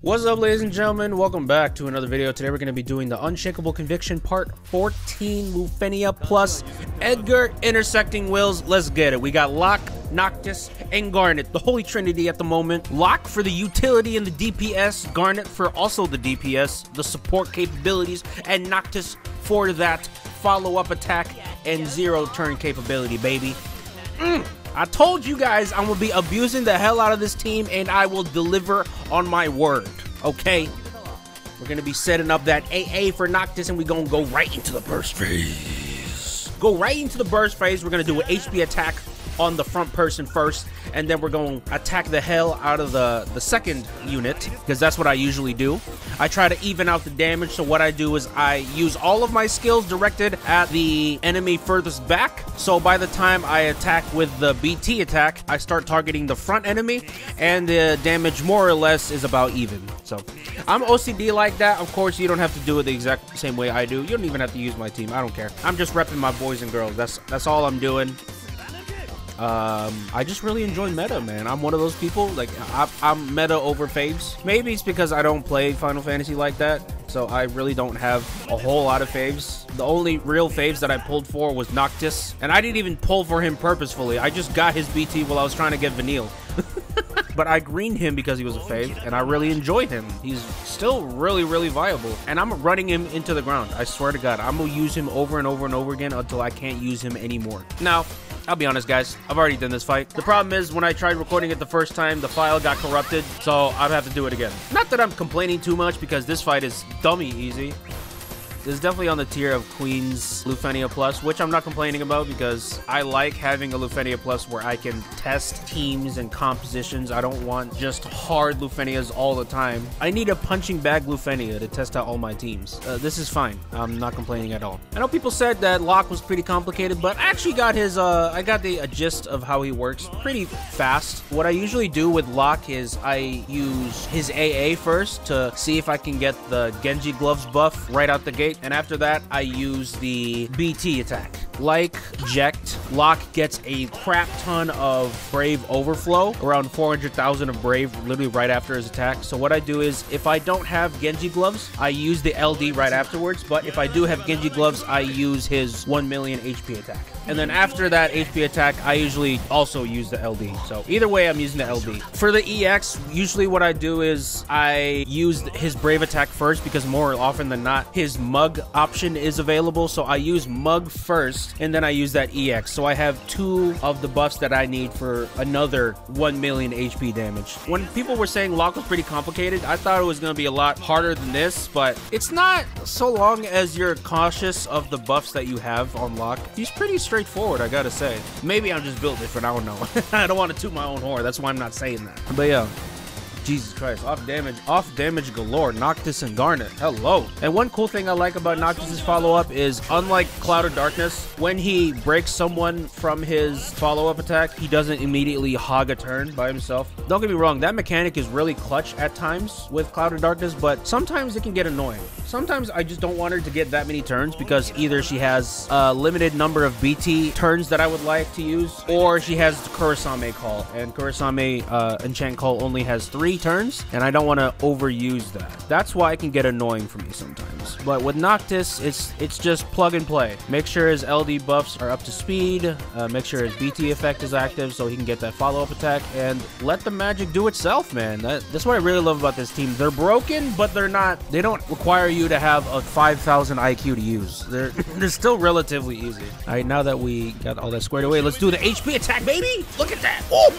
What's up, ladies and gentlemen? Welcome back to another video. Today we're going to be doing the Unshakable Conviction Part 14, LUFENIA plus Edgar Intersecting Wills. Let's get it. We got Locke, Noctis, and Garnet, the Holy Trinity at the moment. Locke for the utility and the DPS, Garnet for also the DPS, the support capabilities, and Noctis for that follow-up attack and zero-turn capability, baby. I told you guys I'm gonna be abusing the hell out of this team, and I will deliver on my word, okay? We're gonna be setting up that AA for Noctis, and we're gonna go right into the burst phase. Go right into the burst phase. We're gonna do an HP attack on the front person first, and then we're going to attack the hell out of the second unit, because that's what I usually do. I try to even out the damage, so what I do is I use all of my skills directed at the enemy furthest back, so by the time I attack with the BT attack, I start targeting the front enemy, and the damage more or less is about even. So I'm OCD like that. Of course, you don't have to do it the exact same way I do. You don't even have to use my team. I don't care. I'm just repping my boys and girls. That's all I'm doing. I just really enjoy meta, man. I'm one of those people, like, I'm meta over faves. Maybe it's because I don't play Final Fantasy like that, so I really don't have a whole lot of faves. The only real faves that I pulled for was Noctis, and I didn't even pull for him purposefully. I just got his BT while I was trying to get Vanille. But I greened him because he was a fave, and I really enjoyed him. He's still really, really viable, and I'm running him into the ground. I swear to God, I'm gonna use him over and over and over again until I can't use him anymore. Now, I'll be honest, guys, I've already done this fight. The problem is, when I tried recording it the first time, the file got corrupted, so I'd have to do it again. Not that I'm complaining too much, because this fight is dummy easy. This is definitely on the tier of Queen's LUFENIA Plus, which I'm not complaining about because I like having a LUFENIA Plus where I can test teams and compositions. I don't want just hard LUFENIAs all the time. I need a punching bag LUFENIA to test out all my teams. This is fine. I'm not complaining at all. I know people said that Locke was pretty complicated, but I actually got his, I got the gist of how he works pretty fast. What I usually do with Locke is I use his AA first to see if I can get the Genji gloves buff right out the gate. And after that, I use the BT attack. Like Jekt, Locke gets a crap ton of Brave overflow, around 400,000 of Brave literally right after his attack. So what I do is, if I don't have Genji gloves, I use the LD right afterwards. But if I do have Genji gloves, I use his 1 million HP attack. And then after that HP attack, I usually also use the LD. So either way, I'm using the LD. For the EX, usually what I do is I use his Brave attack first, because more often than not, his Mug option is available. So I use Mug first, and then I use that EX. So I have 2 of the buffs that I need for another 1 million HP damage. When people were saying Locke was pretty complicated, I thought it was going to be a lot harder than this, but it's not, so long as you're cautious of the buffs that you have on Locke. He's pretty straightforward, I gotta say. Maybe I'm just built different, I don't know. I don't want to toot my own horn, that's why I'm not saying that. But yeah. Jesus Christ, off damage galore. Noctis and Garnet, hello. And one cool thing I like about Noctis's follow-up is, unlike Cloud of Darkness, when he breaks someone from his follow-up attack, he doesn't immediately hog a turn by himself. Don't get me wrong, that mechanic is really clutch at times with Cloud of Darkness, but sometimes it can get annoying. Sometimes I just don't want her to get that many turns, because either she has a limited number of BT turns that I would like to use, or she has the Kurosame call, and Kurosame enchant call only has 3 turns, and I don't want to overuse that. That's why it can get annoying for me sometimes. But with Noctis, it's just plug and play. Make sure his LD buffs are up to speed, make sure his BT effect is active so he can get that follow-up attack, and let the magic do itself, man. That's what I really love about this team. They're broken, but they don't require you to have a 5,000 IQ to use. They're still relatively easy. All right, now that we got all that squared away, let's do the HP attack, baby. Look at that. Ooh.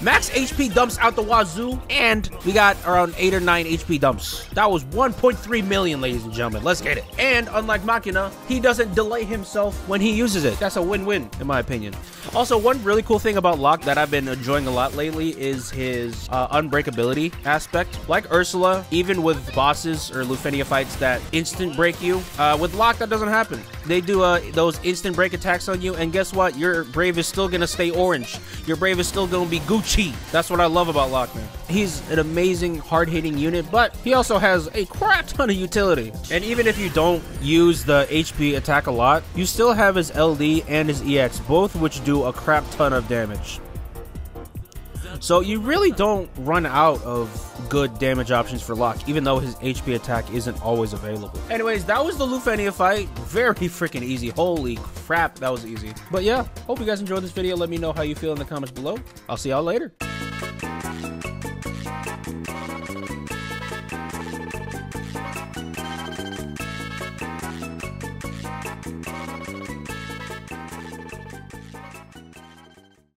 Max HP dumps out the wazoo, and we got around 8 or 9 HP dumps. That was 1.3 million, ladies and gentlemen. Let's get it. And unlike Machina, he doesn't delay himself when he uses it. That's a win-win, in my opinion. Also, one really cool thing about Locke that I've been enjoying a lot lately is his unbreakability aspect. Like Ursula, even with bosses or LUFENIA fights that instant break you, with Locke, that doesn't happen. They do those instant break attacks on you, and guess what? Your Brave is still gonna stay orange. Your Brave is still gonna be Gucci. That's what I love about Locke, man. He's an amazing, hard-hitting unit, but he also has a crap ton of utility. And even if you don't use the HP attack a lot, you still have his LD and his EX, both which do a crap ton of damage. So you really don't run out of good damage options for Locke, even though his HP attack isn't always available. Anyways, that was the LUFENIA fight. Very freaking easy. Holy crap, that was easy. But yeah, hope you guys enjoyed this video. Let me know how you feel in the comments below. I'll see y'all later.